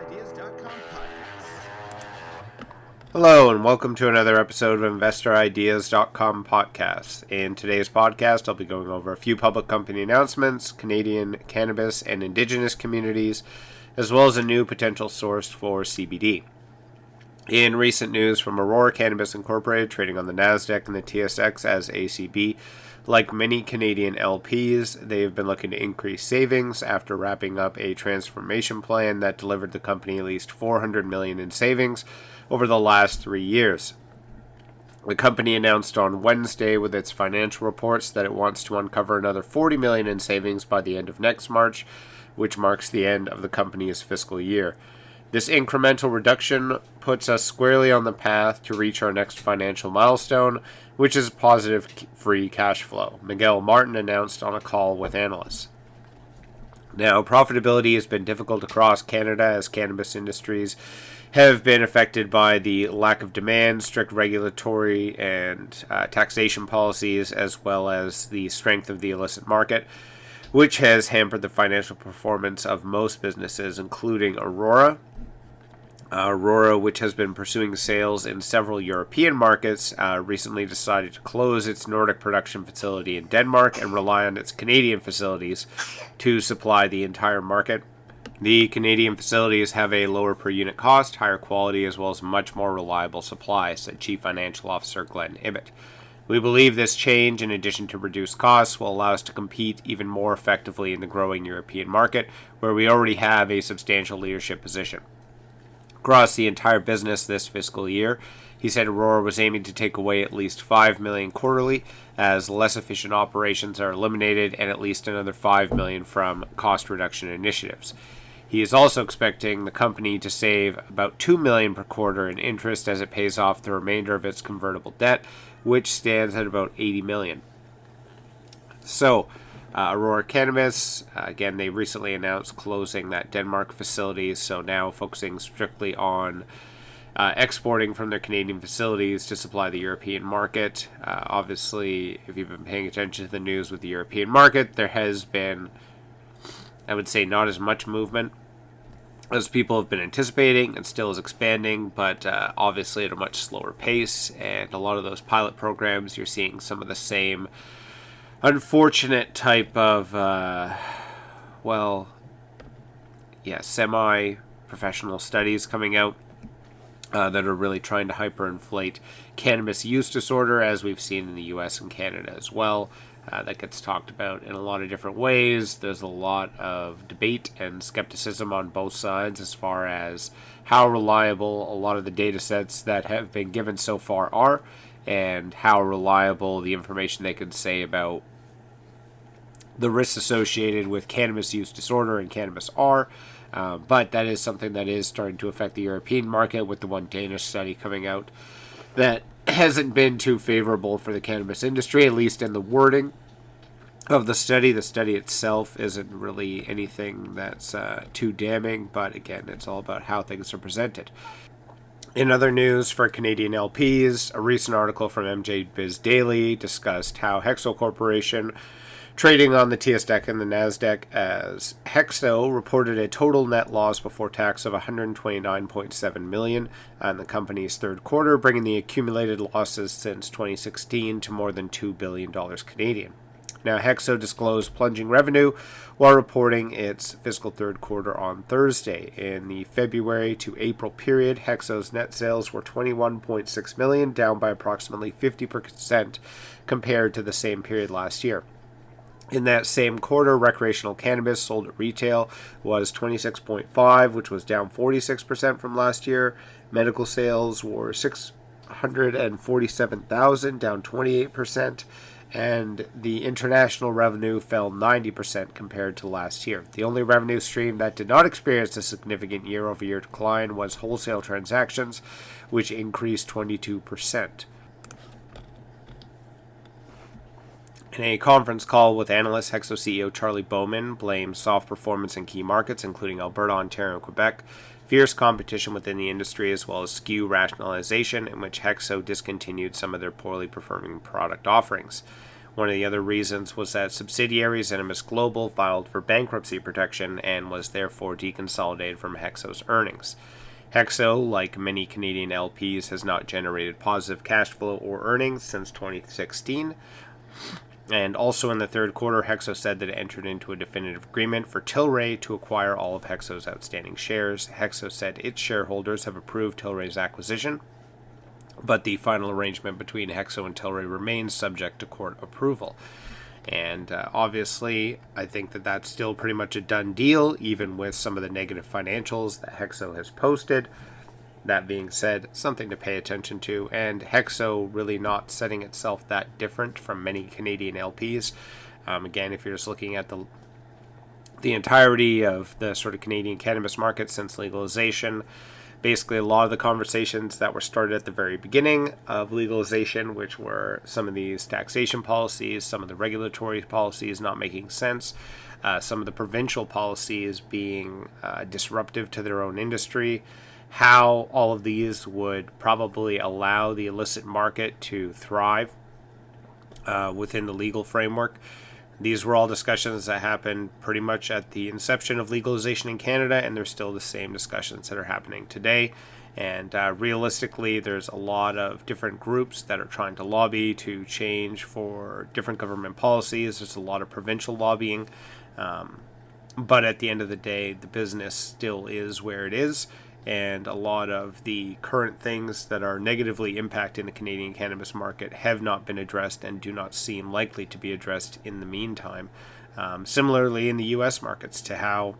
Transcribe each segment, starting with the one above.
InvestorIdeas.com podcasts. Hello, and welcome to another episode of InvestorIdeas.com podcasts. In today's podcast, I'll be going over a few public company announcements, Canadian cannabis and Indigenous communities, as well as a new potential source for CBD. In recent news from Aurora Cannabis Incorporated, trading on the NASDAQ and the TSX as ACB, like many Canadian LPs, they have been looking to increase savings after wrapping up a transformation plan that delivered the company at least $400 million in savings over the last 3 years. The company announced on Wednesday with its financial reports that it wants to uncover another $40 million in savings by the end of next March, which marks the end of the company's fiscal year. This incremental reduction puts us squarely on the path to reach our next financial milestone, which is positive free cash flow, Miguel Martin announced on a call with analysts. Now, profitability has been difficult across Canada as cannabis industries have been affected by the lack of demand, strict regulatory and taxation policies, as well as the strength of the illicit market, which has hampered the financial performance of most businesses, including Aurora. Aurora, which has been pursuing sales in several European markets, recently decided to close its Nordic production facility in Denmark and rely on its Canadian facilities to supply the entire market. The Canadian facilities have a lower per unit cost, higher quality, as well as much more reliable supply, said Chief Financial Officer Glenn Ibbott. We believe this change, in addition to reduced costs, will allow us to compete even more effectively in the growing European market, where we already have a substantial leadership position. Across the entire business this fiscal year, he said Aurora was aiming to take away at least $5 million quarterly as less efficient operations are eliminated and at least another $5 million from cost reduction initiatives. He is also expecting the company to save about $2 million per quarter in interest as it pays off the remainder of its convertible debt, which stands at about $80 million. So, Aurora Cannabis, again, they recently announced closing that Denmark facility, so now focusing strictly on exporting from their Canadian facilities to supply the European market. Obviously, if you've been paying attention to the news with the European market, there has been, I would say, not as much movement as people have been anticipating, and still is expanding, but obviously at a much slower pace, and a lot of those pilot programs, you're seeing some of the same unfortunate type of, semi-professional studies coming out that are really trying to hyperinflate cannabis use disorder, as we've seen in the US and Canada as well. That gets talked about in a lot of different ways. There's a lot of debate and skepticism on both sides as far as how reliable a lot of the data sets that have been given so far are, and how reliable the information they can say about the risks associated with cannabis use disorder and cannabis are. But that is something that is starting to affect the European market, with the one Danish study coming out that hasn't been too favorable for the cannabis industry, at least in the wording of the study. The study itself isn't really anything that's too damning, but again, it's all about how things are presented. In other news for Canadian LPs, a recent article from MJ Biz Daily discussed how HEXO Corporation, trading on the TSX and the NASDAQ as HEXO, reported a total net loss before tax of $129.7 million in the company's third quarter, bringing the accumulated losses since 2016 to more than $2 billion Canadian. Now, HEXO disclosed plunging revenue while reporting its fiscal third quarter on Thursday. In the February to April period, HEXO's net sales were $21.6 million, down by approximately 50% compared to the same period last year. In that same quarter, recreational cannabis sold at retail was 26.5, which was down 46% from last year. Medical sales were 647,000, down 28%. And the international revenue fell 90% compared to last year. The only revenue stream that did not experience a significant year-over-year decline was wholesale transactions, which increased 22%. In a conference call with analysts, HEXO CEO Charlie Bowman blamed soft performance in key markets, including Alberta, Ontario, and Quebec, fierce competition within the industry, as well as SKU rationalization, in which HEXO discontinued some of their poorly performing product offerings. One of the other reasons was that subsidiaries Cannabis Global filed for bankruptcy protection and was therefore deconsolidated from HEXO's earnings. HEXO, like many Canadian LPs, has not generated positive cash flow or earnings since 2016. And also in the third quarter, HEXO said that it entered into a definitive agreement for Tilray to acquire all of HEXO's outstanding shares. HEXO said its shareholders have approved Tilray's acquisition, but the final arrangement between HEXO and Tilray remains subject to court approval. And obviously, I think that that's still pretty much a done deal, even with some of the negative financials that HEXO has posted. That being said, something to pay attention to, and HEXO really not setting itself that different from many Canadian LPs. Again, if you're just looking at the entirety of the sort of Canadian cannabis market since legalization, basically a lot of the conversations that were started at the very beginning of legalization, which were some of these taxation policies, some of the regulatory policies not making sense, some of the provincial policies being disruptive to their own industry, how all of these would probably allow the illicit market to thrive within the legal framework. These were all discussions that happened pretty much at the inception of legalization in Canada, and they're still the same discussions that are happening today. And realistically, there's a lot of different groups that are trying to lobby to change for different government policies. There's a lot of provincial lobbying. But at the end of the day, the business still is where it is. And a lot of the current things that are negatively impacting the Canadian cannabis market have not been addressed and do not seem likely to be addressed in the meantime. Similarly, in the U.S. markets, to how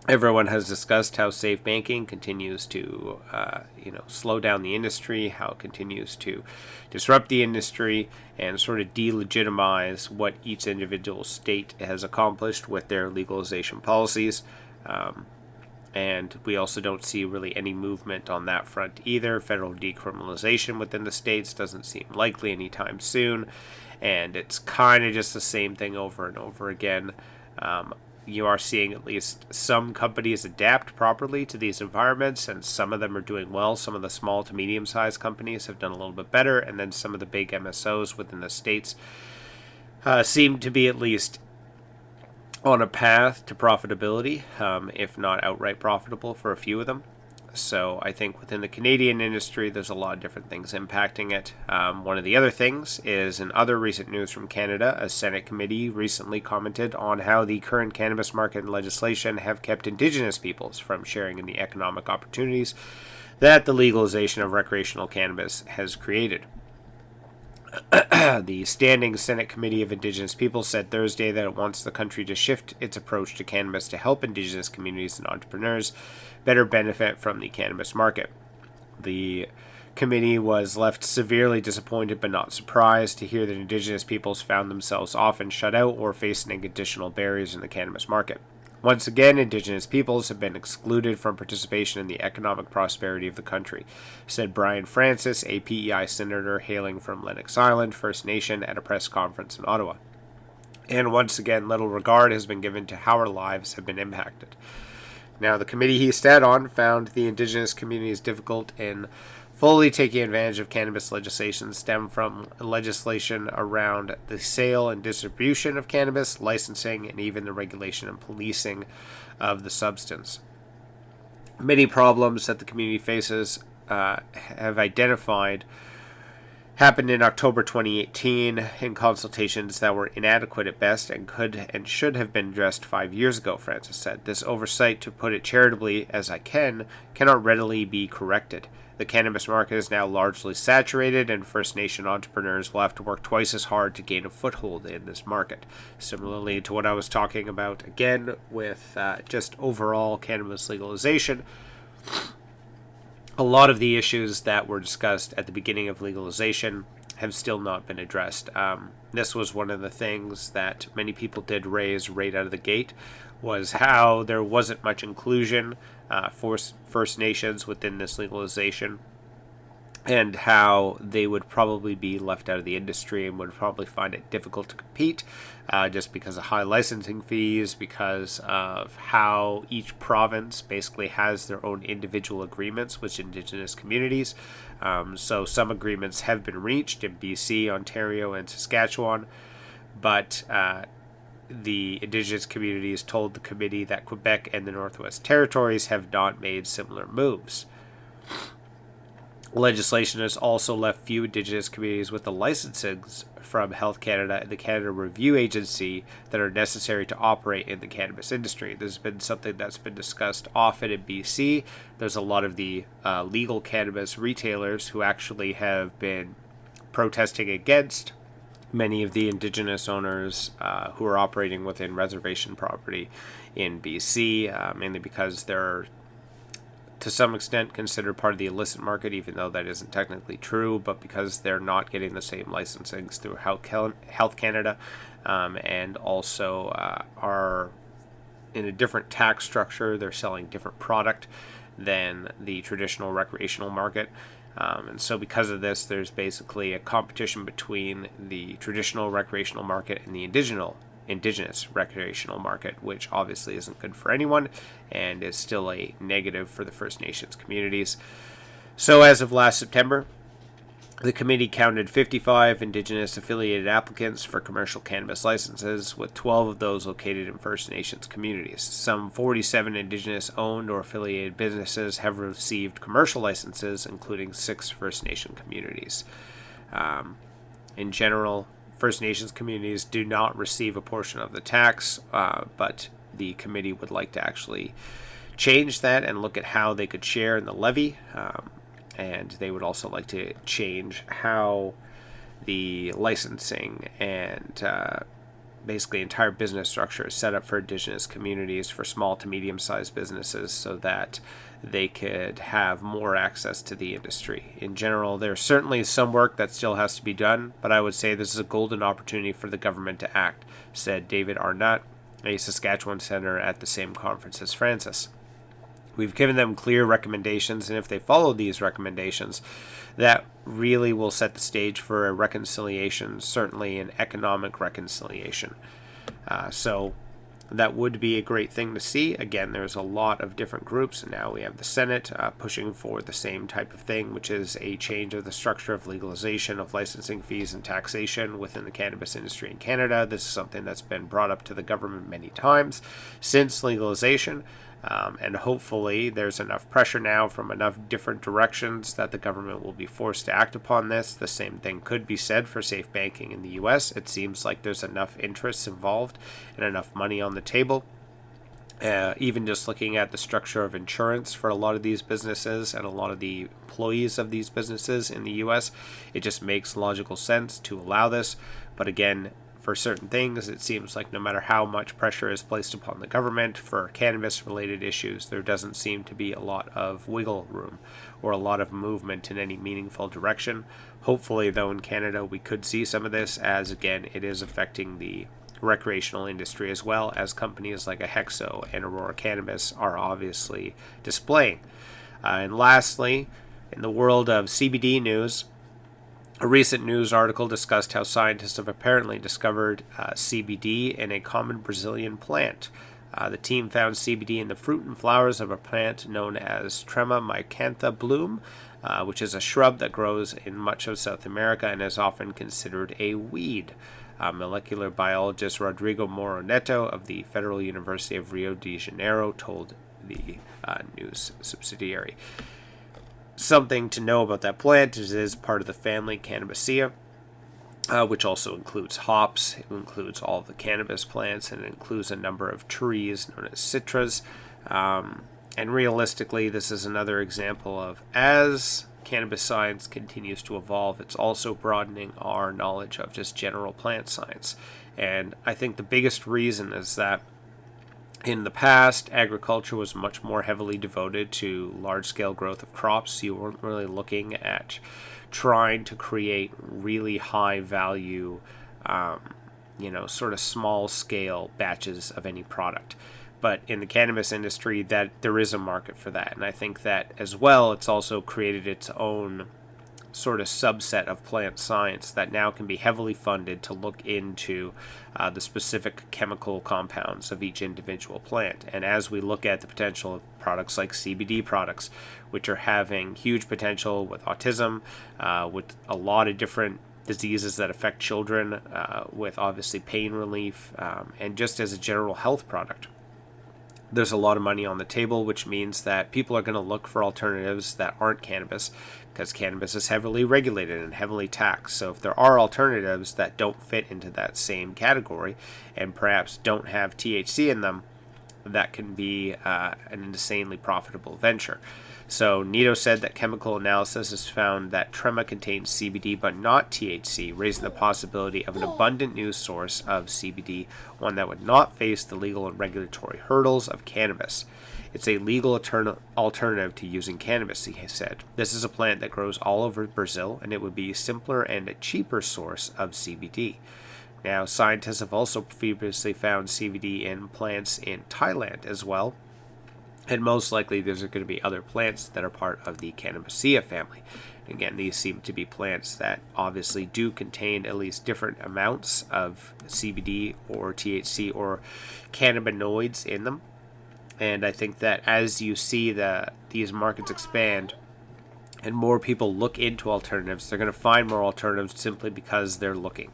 everyone has discussed how safe banking continues to slow down the industry, how it continues to disrupt the industry and sort of delegitimize what each individual state has accomplished with their legalization policies. And we also don't see really any movement on that front either. Federal decriminalization within the states doesn't seem likely anytime soon. And it's kind of just the same thing over and over again. You are seeing at least some companies adapt properly to these environments, and some of them are doing well. Some of the small to medium-sized companies have done a little bit better, and then some of the big MSOs within the states seem to be at least on a path to profitability, if not outright profitable for a few of them. So I think within the Canadian industry, there's a lot of different things impacting it. One of the other things is, in other recent news from Canada, a Senate committee recently commented on how the current cannabis market and legislation have kept Indigenous peoples from sharing in the economic opportunities that the legalization of recreational cannabis has created. The Standing Senate Committee of Indigenous Peoples said Thursday that it wants the country to shift its approach to cannabis to help Indigenous communities and entrepreneurs better benefit from the cannabis market. The committee was left severely disappointed but not surprised to hear that Indigenous peoples found themselves often shut out or facing additional barriers in the cannabis market. Once again, Indigenous peoples have been excluded from participation in the economic prosperity of the country, said Brian Francis, a PEI senator hailing from Lennox Island First Nation, at a press conference in Ottawa. And once again, little regard has been given to how our lives have been impacted. Now, the committee he sat on found the Indigenous communities difficult in fully taking advantage of cannabis legislation stem from legislation around the sale and distribution of cannabis, licensing, and even the regulation and policing of the substance. Many problems that the community faces have identified happened in October 2018 in consultations that were inadequate at best and could and should have been addressed 5 years ago, Francis said. This oversight, to put it charitably as I can, cannot readily be corrected. The cannabis market is now largely saturated, and First Nation entrepreneurs will have to work twice as hard to gain a foothold in this market. Similarly to what I was talking about, again, with just overall cannabis legalization, a lot of the issues that were discussed at the beginning of legalization have still not been addressed. This was one of the things that many people did raise right out of the gate, was how there wasn't much inclusion for First Nations within this legalization. and how they would probably be left out of the industry and would probably find it difficult to compete just because of high licensing fees, because of how each province basically has their own individual agreements with Indigenous communities. So some agreements have been reached in BC, Ontario, and Saskatchewan, but the Indigenous communities told the committee that Quebec and the Northwest Territories have not made similar moves. Legislation has also left few Indigenous communities with the licenses from Health Canada and the Canada Review Agency that are necessary to operate in the cannabis industry. This has been something that's been discussed often in BC. There's a lot of the legal cannabis retailers who actually have been protesting against many of the Indigenous owners who are operating within reservation property in BC, mainly because they're to some extent considered part of the illicit market, even though that isn't technically true, but because they're not getting the same licensings through Health Canada, and also are in a different tax structure. They're selling different product than the traditional recreational market. And so because of this, there's basically a competition between the traditional recreational market and the indigenous recreational market, which obviously isn't good for anyone and is still a negative for the First Nations communities. So as of last September, the committee counted 55 Indigenous affiliated applicants for commercial cannabis licenses, with 12 of those located in First Nations communities. Some 47 Indigenous owned or affiliated businesses have received commercial licenses, including 6 First Nation communities. In general, First Nations communities do not receive a portion of the tax, but the committee would like to actually change that and look at how they could share in the levy. And they would also like to change how the licensing and basically entire business structure is set up for Indigenous communities, for small to medium-sized businesses, so that they could have more access to the industry. In general, there's certainly some work that still has to be done, but I would say this is a golden opportunity for the government to act, said David Arnott, a Saskatchewan senator at the same conference as Francis. We've given them clear recommendations, and if they follow these recommendations, that really will set the stage for a reconciliation, certainly an economic reconciliation. So that would be a great thing to see. Again, there's a lot of different groups, and now we have the Senate pushing for the same type of thing, which is a change of the structure of legalization of licensing fees and taxation within the cannabis industry in Canada. This is something that's been brought up to the government many times since legalization. And hopefully there's enough pressure now from enough different directions that the government will be forced to act upon this. The same thing could be said for safe banking in the U.S. It seems like there's enough interests involved and enough money on the table. Even just looking at the structure of insurance for a lot of these businesses and a lot of the employees of these businesses in the U.S., it just makes logical sense to allow this. But again, for certain things, it seems like no matter how much pressure is placed upon the government for cannabis-related issues, there doesn't seem to be a lot of wiggle room or a lot of movement in any meaningful direction. Hopefully, though, in Canada, we could see some of this, as, again, it is affecting the recreational industry as well, as companies like a HEXO and Aurora Cannabis are obviously displaying. And lastly, in the world of CBD news, a recent news article discussed how scientists have apparently discovered CBD in a common Brazilian plant. The team found CBD in the fruit and flowers of a plant known as Trema mycantha bloom, which is a shrub that grows in much of South America and is often considered a weed. Molecular biologist Rodrigo Moro Neto of the Federal University of Rio de Janeiro told the news subsidiary. Something to know about that plant is it is part of the family Cannabaceae, which also includes hops. It includes all of the cannabis plants, and it includes a number of trees known as citras. And realistically, this is another example of, as cannabis science continues to evolve, it's also broadening our knowledge of just general plant science. And I think the biggest reason is that in the past, agriculture was much more heavily devoted to large-scale growth of crops. You weren't really looking at trying to create really high-value, sort of small-scale batches of any product. But in the cannabis industry, that there is a market for that. And I think that as well, it's also created its own sort of subset of plant science that now can be heavily funded to look into the specific chemical compounds of each individual plant. And as we look at the potential of products like CBD products, which are having huge potential with autism, with a lot of different diseases that affect children, with obviously pain relief, and just as a general health product, there's a lot of money on the table, which means that people are going to look for alternatives that aren't cannabis, because cannabis is heavily regulated and heavily taxed. So if there are alternatives that don't fit into that same category and perhaps don't have THC in them, that can be an insanely profitable venture. So Nito said that chemical analysis has found that Trema contains CBD but not THC, raising the possibility of an abundant new source of CBD, one that would not face the legal and regulatory hurdles of cannabis. It's a legal alternative to using cannabis, he said. This is a plant that grows all over Brazil, and it would be a simpler and a cheaper source of CBD. Now, scientists have also previously found CBD in plants in Thailand as well, and most likely there's going to be other plants that are part of the Cannabaceae family. Again, these seem to be plants that obviously do contain at least different amounts of CBD or THC or cannabinoids in them. And I think that as you see these markets expand and more people look into alternatives, they're going to find more alternatives simply because they're looking.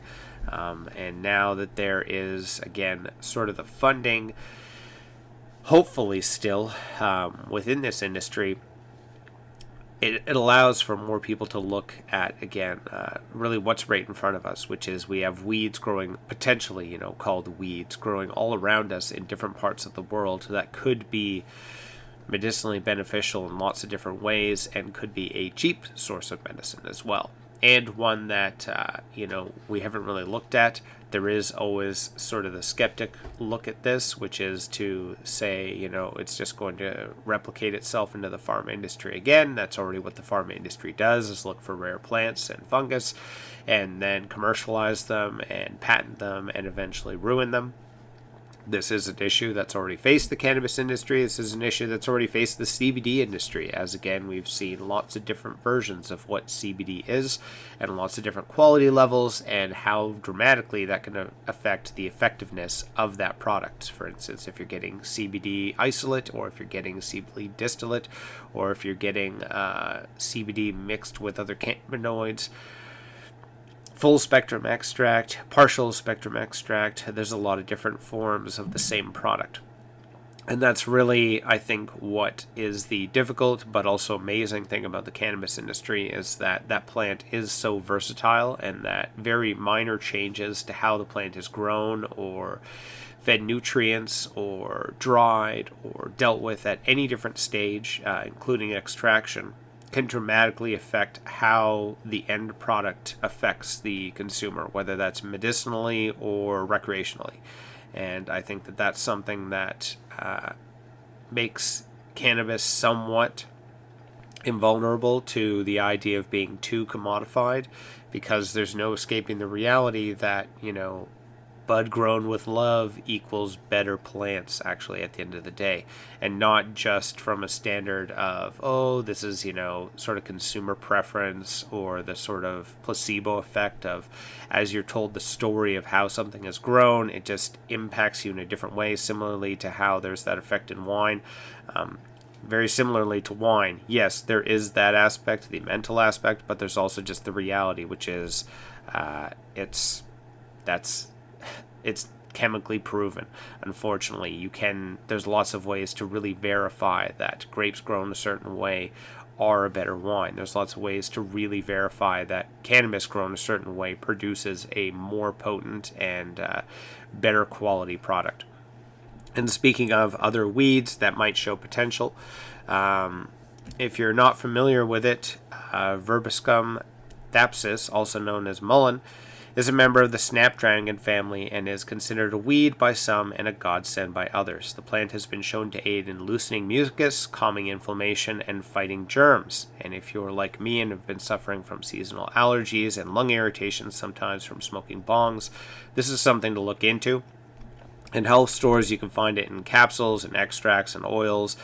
And now that there is, again, sort of the funding, hopefully still, within this industry, it allows for more people to look at, again, really what's right in front of us, which is we have weeds growing, potentially, called weeds, growing all around us in different parts of the world that could be medicinally beneficial in lots of different ways and could be a cheap source of medicine as well. And one that, we haven't really looked at. There is always sort of the skeptic look at this, which is to say, it's just going to replicate itself into the pharma industry again. That's already what the pharma industry does, is look for rare plants and fungus and then commercialize them and patent them and eventually ruin them. This is an issue that's already faced the cannabis industry. This is an issue that's already faced the CBD industry, as again, we've seen lots of different versions of what CBD is and lots of different quality levels and how dramatically that can affect the effectiveness of that product. For instance, if you're getting CBD isolate, or if you're getting CBD distillate, or if you're getting CBD mixed with other cannabinoids, full spectrum extract, partial spectrum extract, there's a lot of different forms of the same product. And that's really, I think, what is the difficult but also amazing thing about the cannabis industry, is that that plant is so versatile, and that very minor changes to how the plant is grown or fed nutrients or dried or dealt with at any different stage, including extraction, can dramatically affect how the end product affects the consumer, whether that's medicinally or recreationally. And I think that that's something that makes cannabis somewhat invulnerable to the idea of being too commodified, because there's no escaping the reality that, bud grown with love equals better plants, actually, at the end of the day, and not just from a standard of, this is, sort of consumer preference, or the sort of placebo effect of, as you're told the story of how something is grown, it just impacts you in a different way, similarly to how there's that effect in wine. Very similarly to wine, yes, there is that aspect, the mental aspect, but there's also just the reality, which is it's chemically proven. Unfortunately, there's lots of ways to really verify that grapes grown a certain way are a better wine. There's lots of ways to really verify that cannabis grown a certain way produces a more potent and better quality product. And speaking of other weeds that might show potential, if you're not familiar with it, Verbascum thapsus, also known as mullein, is a member of the snapdragon family and is considered a weed by some and a godsend by others. The plant has been shown to aid in loosening mucus, calming inflammation, and fighting germs. And if you're like me and have been suffering from seasonal allergies and lung irritations, sometimes from smoking bongs, this is something to look into. In health stores, you can find it in capsules and extracts and oils.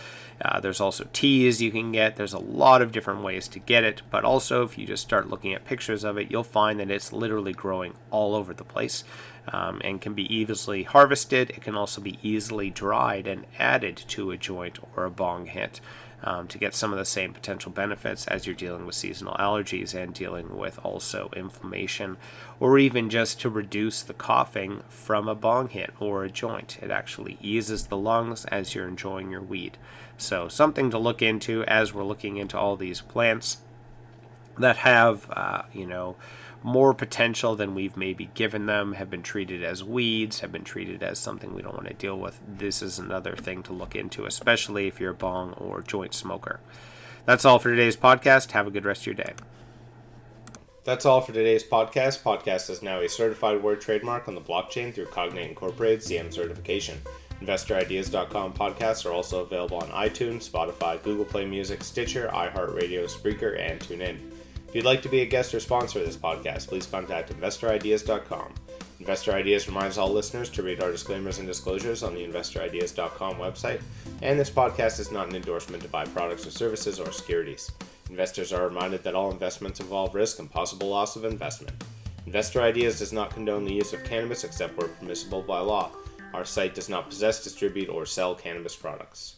There's also teas you can get. There's a lot of different ways to get it, but also if you just start looking at pictures of it, you'll find that it's literally growing all over the place, and can be easily harvested. It can also be easily dried and added to a joint or a bong hit, to get some of the same potential benefits as you're dealing with seasonal allergies and dealing with also inflammation, or even just to reduce the coughing from a bong hit or a joint. It actually eases the lungs as you're enjoying your weed. So something to look into as we're looking into all these plants that have, more potential than we've maybe given them, have been treated as weeds, have been treated as something we don't want to deal with. This is another thing to look into, especially if you're a bong or joint smoker. That's all for today's podcast. Have a good rest of your day. That's all for today's podcast. Podcast is now a certified word trademark on the blockchain through Cognate Incorporated CM certification. InvestorIdeas.com podcasts are also available on iTunes, Spotify, Google Play Music, Stitcher, iHeartRadio, Spreaker, and TuneIn. If you'd like to be a guest or sponsor of this podcast, please contact InvestorIdeas.com. Investor Ideas reminds all listeners to read our disclaimers and disclosures on the InvestorIdeas.com website, and this podcast is not an endorsement to buy products or services or securities. Investors are reminded that all investments involve risk and possible loss of investment. Investor Ideas does not condone the use of cannabis except where permissible by law. Our site does not possess, distribute, or sell cannabis products.